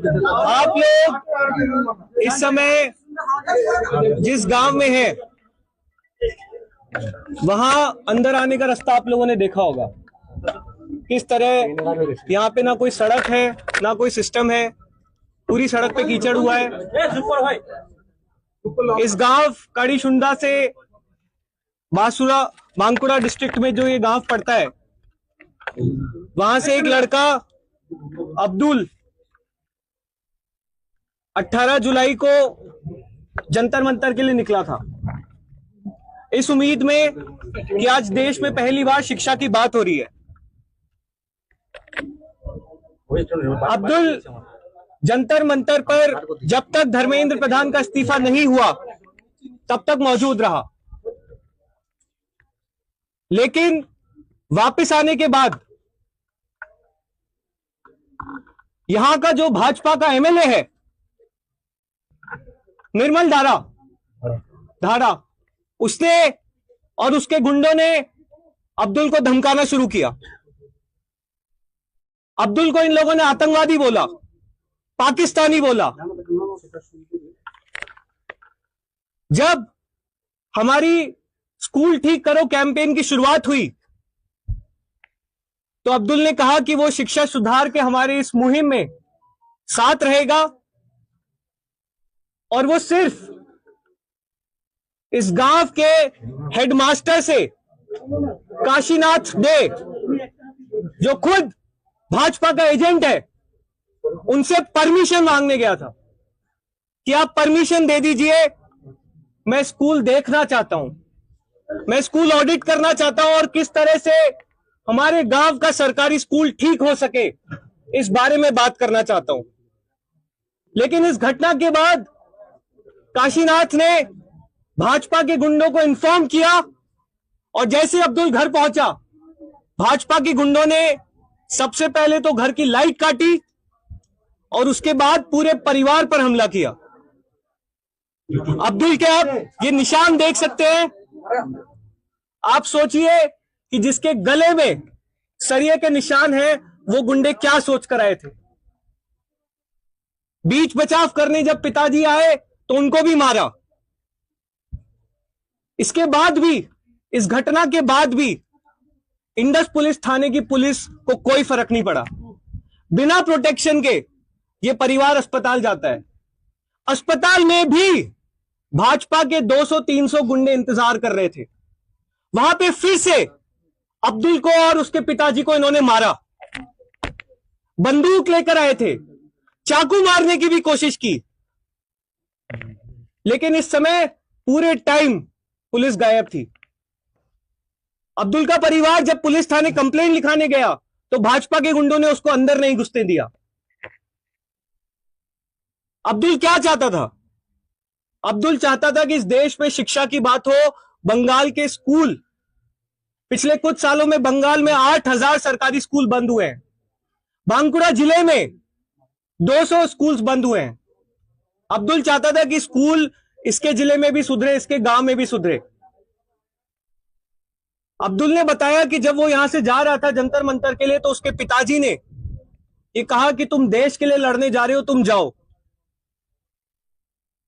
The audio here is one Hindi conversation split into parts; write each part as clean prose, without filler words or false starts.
आप लोग इस समय जिस गांव में हैं, वहां अंदर आने का रास्ता आप लोगों ने देखा होगा। किस तरह यहाँ पे ना कोई सड़क है, ना कोई सिस्टम है, पूरी सड़क पे कीचड़ हुआ है। इस गांव काड़ीशुंडा से बांकुड़ा डिस्ट्रिक्ट में जो ये गांव पड़ता है, वहां से एक लड़का अब्दुल 18 जुलाई को जंतर मंतर के लिए निकला था, इस उम्मीद में कि आज देश में पहली बार शिक्षा की बात हो रही है। अब्दुल जंतर मंतर पर जब तक धर्मेंद्र प्रधान का इस्तीफा नहीं हुआ तब तक मौजूद रहा, लेकिन वापस आने के बाद यहां का जो भाजपा का एमएलए है निर्मल धारा, उसने और उसके गुंडों ने अब्दुल को धमकाना शुरू किया। अब्दुल को इन लोगों ने आतंकवादी बोला, पाकिस्तानी बोला। जब हमारी स्कूल ठीक करो कैंपेन की शुरुआत हुई तो अब्दुल ने कहा कि वो शिक्षा सुधार के हमारे इस मुहिम में साथ रहेगा और वो सिर्फ इस गांव के हेडमास्टर से काशीनाथ डे, जो खुद भाजपा का एजेंट है, उनसे परमिशन मांगने गया था कि आप परमिशन दे दीजिए, मैं स्कूल देखना चाहता हूं, मैं स्कूल ऑडिट करना चाहता हूं और किस तरह से हमारे गांव का सरकारी स्कूल ठीक हो सके इस बारे में बात करना चाहता हूं। लेकिन इस घटना के बाद काशीनाथ ने भाजपा के गुंडों को इन्फॉर्म किया और जैसे अब्दुल घर पहुंचा, भाजपा के गुंडों ने सबसे पहले तो घर की लाइट काटी और उसके बाद पूरे परिवार पर हमला किया। अब्दुल के आप ये निशान देख सकते हैं। आप सोचिए कि जिसके गले में सरिये के निशान हैं, वो गुंडे क्या सोच कर आए थे। बीच बचाव करने जब पिताजी आए तो उनको भी मारा। इसके बाद भी, इस घटना के बाद भी इंडस पुलिस थाने की पुलिस को कोई फर्क नहीं पड़ा। बिना प्रोटेक्शन के ये परिवार अस्पताल जाता है। अस्पताल में भी भाजपा के 200-300 गुंडे इंतजार कर रहे थे। वहां पे फिर से अब्दुल को और उसके पिताजी को इन्होंने मारा। बंदूक लेकर आए थे, चाकू मारने की भी कोशिश की, लेकिन इस समय पूरे टाइम पुलिस गायब थी। अब्दुल का परिवार जब पुलिस थाने कंप्लेंट लिखाने गया तो भाजपा के गुंडों ने उसको अंदर नहीं घुसने दिया। अब्दुल क्या चाहता था? अब्दुल चाहता था कि इस देश में शिक्षा की बात हो। बंगाल के स्कूल, पिछले कुछ सालों में बंगाल में 8,000 सरकारी स्कूल बंद हुए हैं। बांकुड़ा जिले में 200 स्कूल्स बंद हुए हैं। अब्दुल चाहता था कि स्कूल इसके जिले में भी सुधरे, इसके गांव में भी सुधरे। अब्दुल ने बताया कि जब वो यहां से जा रहा था जंतर मंतर के लिए तो उसके पिताजी ने ये कहा कि तुम देश के लिए लड़ने जा रहे हो, तुम जाओ।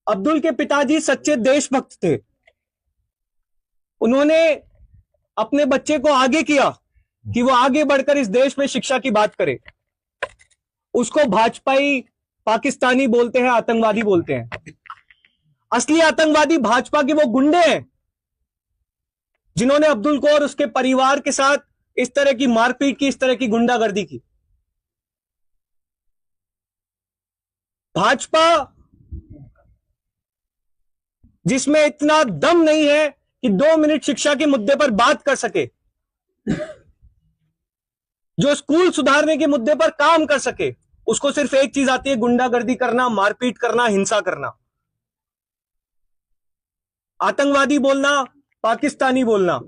अब्दुल के पिताजी सच्चे देशभक्त थे। उन्होंने अपने बच्चे को आगे किया कि वो आगे बढ़कर इस देश में शिक्षा की बात करे। उसको भाजपाई पाकिस्तानी बोलते हैं, आतंकवादी बोलते हैं। असली आतंकवादी भाजपा के वो गुंडे हैं जिन्होंने अब्दुल को और उसके परिवार के साथ इस तरह की मारपीट की, इस तरह की गुंडागर्दी की। भाजपा जिसमें इतना दम नहीं है कि 2 मिनट शिक्षा के मुद्दे पर बात कर सके, जो स्कूल सुधारने के मुद्दे पर काम कर सके, उसको सिर्फ एक चीज आती है, गुंडागर्दी करना, मारपीट करना, हिंसा करना, आतंकवादी बोलना, पाकिस्तानी बोलना।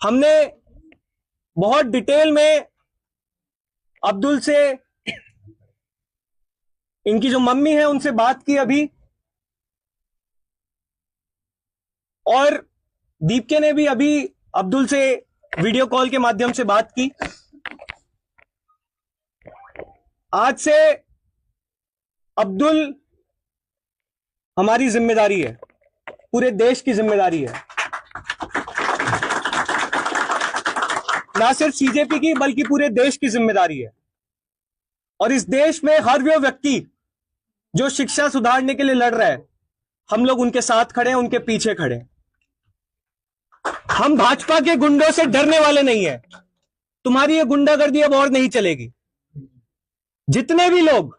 हमने बहुत डिटेल में अब्दुल से, इनकी जो मम्मी है उनसे बात की अभी, और दीपके ने भी अभी अब्दुल से वीडियो कॉल के माध्यम से बात की। आज से अब्दुल हमारी जिम्मेदारी है, पूरे देश की जिम्मेदारी है, ना सिर्फ सीजेपी की बल्कि पूरे देश की जिम्मेदारी है। और इस देश में हर वो व्यक्ति जो शिक्षा सुधारने के लिए लड़ रहा है, हम लोग उनके साथ खड़े हैं, उनके पीछे खड़े हैं। हम भाजपा के गुंडों से डरने वाले नहीं है। तुम्हारी ये गुंडागर्दी अब और नहीं चलेगी। जितने भी लोग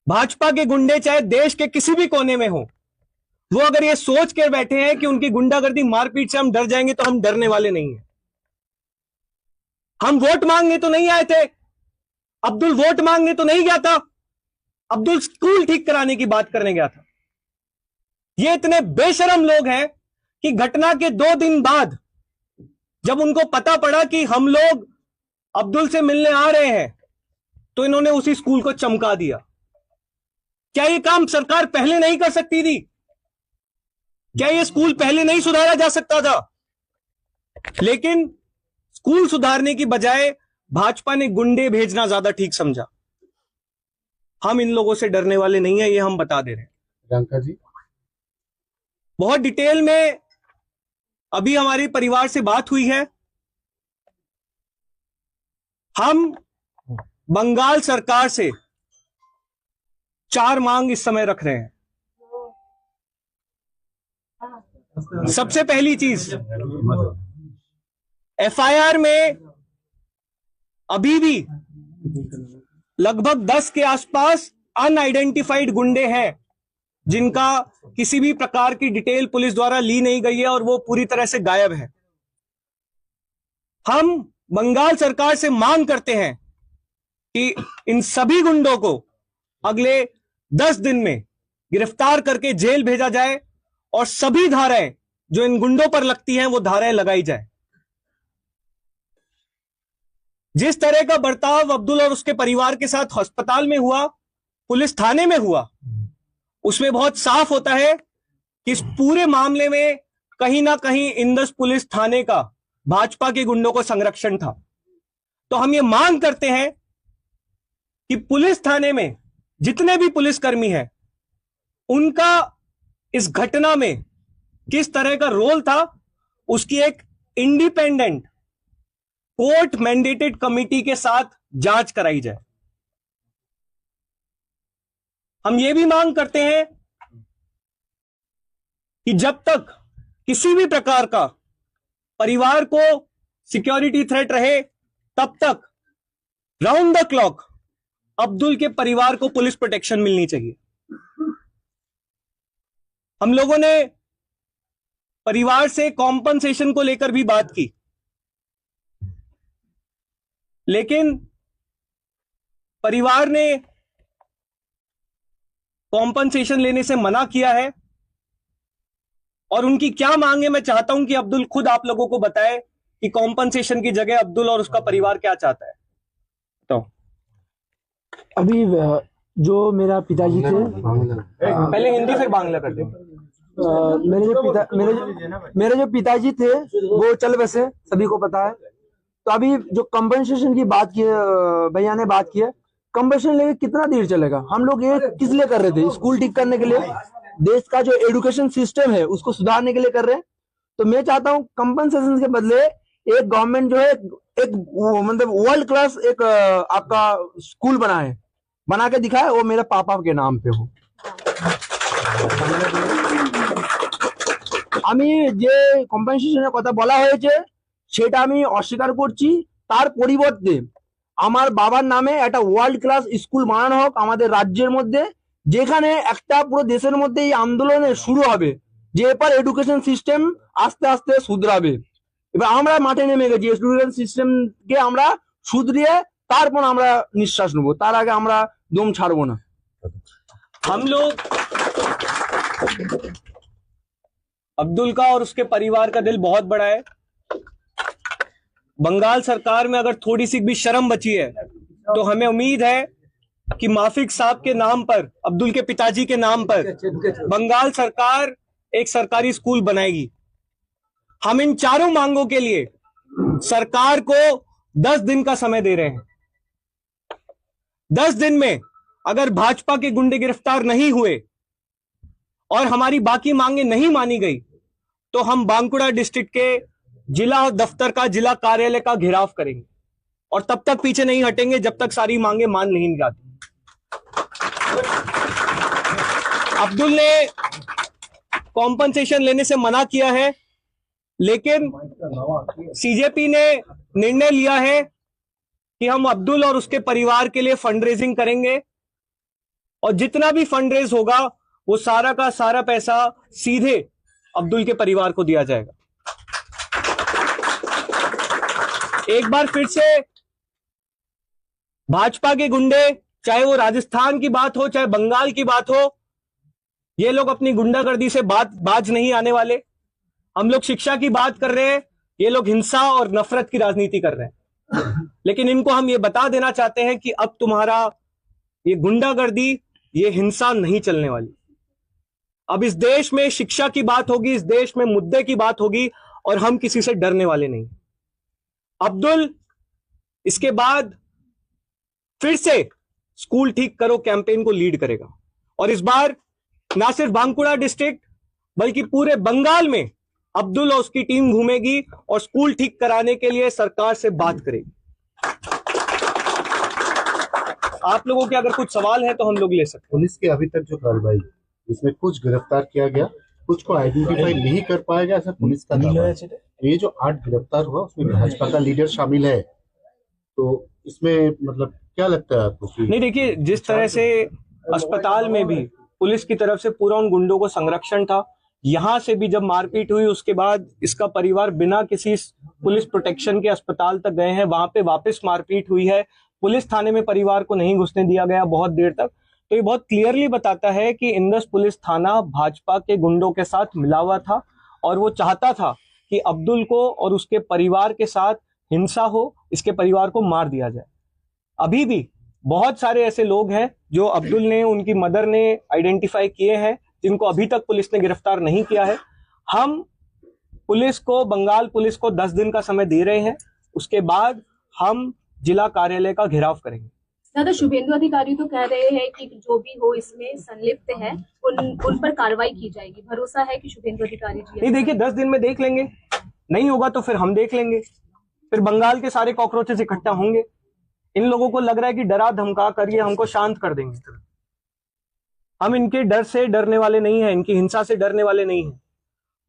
भाजपा के गुंडे चाहे देश के किसी भी कोने में हो, वो अगर ये सोच के बैठे हैं कि उनकी गुंडागर्दी मारपीट से हम डर जाएंगे, तो हम डरने वाले नहीं हैं। हम वोट मांगने तो नहीं आए थे, अब्दुल वोट मांगने तो नहीं गया था, अब्दुल स्कूल ठीक कराने की बात करने गया था। ये इतने बेशरम लोग हैं कि घटना के 2 दिन बाद जब उनको पता पड़ा कि हम लोग अब्दुल से मिलने आ रहे हैं, तो इन्होंने उसी स्कूल को चमका दिया। क्या ये काम सरकार पहले नहीं कर सकती थी? क्या ये स्कूल पहले नहीं सुधारा जा सकता था? लेकिन स्कूल सुधारने की बजाय भाजपा ने गुंडे भेजना ज्यादा ठीक समझा। हम इन लोगों से डरने वाले नहीं है, ये हम बता दे रहे हैं। प्रियंका जी, बहुत डिटेल में अभी हमारे परिवार से बात हुई है। हम बंगाल सरकार से 4 मांग इस समय रख रहे हैं। सबसे पहली चीज, एफआईआर में अभी भी लगभग 10 के आसपास अनआइडेंटिफाइड गुंडे हैं जिनका किसी भी प्रकार की डिटेल पुलिस द्वारा ली नहीं गई है और वो पूरी तरह से गायब है। हम बंगाल सरकार से मांग करते हैं कि इन सभी गुंडों को अगले 10 दिन में गिरफ्तार करके जेल भेजा जाए और सभी धाराएं जो इन गुंडों पर लगती हैं वो धाराएं लगाई जाए। जिस तरह का बर्ताव अब्दुल और उसके परिवार के साथ अस्पताल में हुआ, पुलिस थाने में हुआ, उसमें बहुत साफ होता है कि इस पूरे मामले में कहीं ना कहीं इंदस पुलिस थाने का भाजपा के गुंडों को संरक्षण था। तो हम ये मांग करते हैं कि पुलिस थाने में जितने भी पुलिसकर्मी हैं, उनका इस घटना में किस तरह का रोल था, उसकी एक इंडिपेंडेंट कोर्ट मैंडेटेड कमिटी के साथ जांच कराई जाए। हम ये भी मांग करते हैं कि जब तक किसी भी प्रकार का परिवार को सिक्योरिटी थ्रेट रहे, तब तक राउंड द क्लॉक अब्दुल के परिवार को पुलिस प्रोटेक्शन मिलनी चाहिए। हम लोगों ने परिवार से कॉम्पनसेशन को लेकर भी बात की, लेकिन परिवार ने कॉम्पनसेशन लेने से मना किया है। और उनकी क्या मांग है, मैं चाहता हूं कि अब्दुल खुद आप लोगों को बताए कि कॉम्पनसेशन की जगह अब्दुल और उसका परिवार क्या चाहता है। तो अभी जो मेरा पिताजी थे, पहले हिंदी फिर बांग्ला कर दे। मेरे जो पिताजी थे वो चल बसे, सभी को पता है। तो अभी जो कंपनसेशन की बात की है, भैया ने बात की है, कंपनसेशन लेके कितना देर चलेगा? हम लोग ये किस लिए कर रहे थे? स्कूल ठीक करने के लिए, देश का जो एजुकेशन सिस्टम है उसको सुधारने के लिए कर रहे हैं। तो मैं चाहता हूँ कंपनसेशन के बदले एक गवर्नमेंट जो है एक मतलब वर्ल्ड क्लास एक आपका स्कूल बना के दिखाए, वो मेरे पापा के नाम पे हो। আমি যে কম্পেনসেশনের কথা বলা হয়েছে সেটা আমি অস্বীকার করছি। তার পরিবর্তে আমার বাবার নামে একটা ওয়ার্ল্ড ক্লাস স্কুল বানানো হোক আমাদের রাজ্যের মধ্যে, যেখানে একটা পুরো দেশের মধ্যে এই আন্দোলনের শুরু হবে যে এবার এডুকেশন সিস্টেম আস্তে আস্তে শুধরাবে। এবার আমরা মাঠে নেমে গেছি, এডুকেশন সিস্টেমকে আমরা শুধরিয়ে তারপর আমরা নিঃশ্বাস নেবো, তার আগে আমরা দম ছাড়বো না। हम लोग अब्दुल का और उसके परिवार का दिल बहुत बड़ा है। बंगाल सरकार में अगर थोड़ी सी भी शर्म बची है तो हमें उम्मीद है कि माफिक साहब के नाम पर, अब्दुल के पिताजी के नाम पर बंगाल सरकार एक सरकारी स्कूल बनाएगी। हम इन चारों मांगों के लिए सरकार को 10 दिन का समय दे रहे हैं। 10 दिन में अगर भाजपा के गुंडे गिरफ्तार नहीं हुए और हमारी बाकी मांगे नहीं मानी गई तो हम बांकुड़ा डिस्ट्रिक्ट के जिला दफ्तर का, जिला कार्यालय का घेराव करेंगे और तब तक पीछे नहीं हटेंगे जब तक सारी मांगे मान नहीं जाती। अब्दुल ने कॉम्पनसेशन लेने से मना किया है, लेकिन सीजेपी ने निर्णय लिया है कि हम अब्दुल और उसके परिवार के लिए फंड रेजिंग करेंगे और जितना भी फंड रेज होगा वो सारा का सारा पैसा सीधे अब्दुल के परिवार को दिया जाएगा। एक बार फिर से भाजपा के गुंडे, चाहे वो राजस्थान की बात हो चाहे बंगाल की बात हो, ये लोग अपनी गुंडागर्दी से बाज नहीं आने वाले। हम लोग शिक्षा की बात कर रहे हैं, ये लोग हिंसा और नफरत की राजनीति कर रहे हैं। लेकिन इनको हम ये बता देना चाहते हैं कि अब तुम्हारा ये गुंडागर्दी, ये हिंसा नहीं चलने वाली। अब इस देश में शिक्षा की बात होगी, इस देश में मुद्दे की बात होगी और हम किसी से डरने वाले नहीं। अब्दुल इसके बाद फिर से स्कूल ठीक करो कैंपेन को लीड करेगा और इस बार ना सिर्फ बांकुड़ा डिस्ट्रिक्ट बल्कि पूरे बंगाल में अब्दुल और उसकी टीम घूमेगी और स्कूल ठीक कराने के लिए सरकार से बात करेगी। आप लोगों के अगर कुछ सवाल है तो हम लोग ले सकते हैं। पुलिस की अभी तक जो कार्रवाई, इसमें कुछ गिरफ्तार किया गया, कुछ को आइडेंटिफाई नहीं कर पाया गया, ऐसा पुलिस का दावा है। ये जो 8 गिरफ्तार हुआ उसमें भाजपा का लीडर शामिल है, तो इसमें मतलब क्या लगता है आपको? नहीं, देखिए, जिस तरह से अस्पताल में भी पुलिस की तरफ से पूरा उन गुंडों को संरक्षण था, यहां से भी जब मारपीट हुई उसके बाद इसका परिवार बिना किसी पुलिस प्रोटेक्शन के अस्पताल तक गए हैं, वहां पे वापस मारपीट हुई है, पुलिस थाने में परिवार को नहीं घुसने दिया गया बहुत देर तक। तो ये बहुत क्लियरली बताता है कि इंदस पुलिस थाना भाजपा के गुंडों के साथ मिला हुआ था और वो चाहता था कि अब्दुल को और उसके परिवार के साथ हिंसा हो, इसके परिवार को मार दिया जाए। अभी भी बहुत सारे ऐसे लोग हैं जो अब्दुल ने, उनकी मदर ने आइडेंटिफाई किए हैं, जिनको अभी तक पुलिस ने गिरफ्तार नहीं किया है। हम पुलिस को, बंगाल पुलिस को 10 दिन का समय दे रहे हैं, उसके बाद हम जिला कार्यालय का घेराव करेंगे। दादा, शुभेंदु अधिकारी तो कह रहे हैं कि जो भी हो इसमें संलिप्त है उन पर कार्रवाई की जाएगी। भरोसा है कि शुभेंदु अधिकारी जी? नहीं, देखिए, 10 दिन में देख लेंगे, नहीं होगा तो फिर हम देख लेंगे, फिर बंगाल के सारे कॉकरोचेस इकट्ठा होंगे। इन लोगों को लग रहा है कि डरा धमका कर ये हमको शांत कर देंगे। हम इनके डर से डरने वाले नहीं हैं, इनकी हिंसा से डरने वाले नहीं हैं।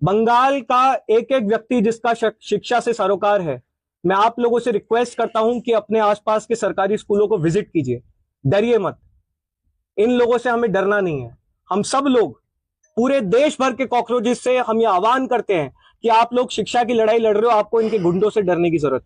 बंगाल का एक एक व्यक्ति जिसका शिक्षा से सरोकार है, मैं आप लोगों से रिक्वेस्ट करता हूं कि अपने आसपास के सरकारी स्कूलों को विजिट कीजिए, डरिए मत। इन लोगों से हमें डरना नहीं है। हम सब लोग पूरे देश भर के कॉकरोचेस से हम ये आह्वान करते हैं कि आप लोग शिक्षा की लड़ाई लड़ रहे हो, आपको इनके गुंडों से डरने की जरूरत है।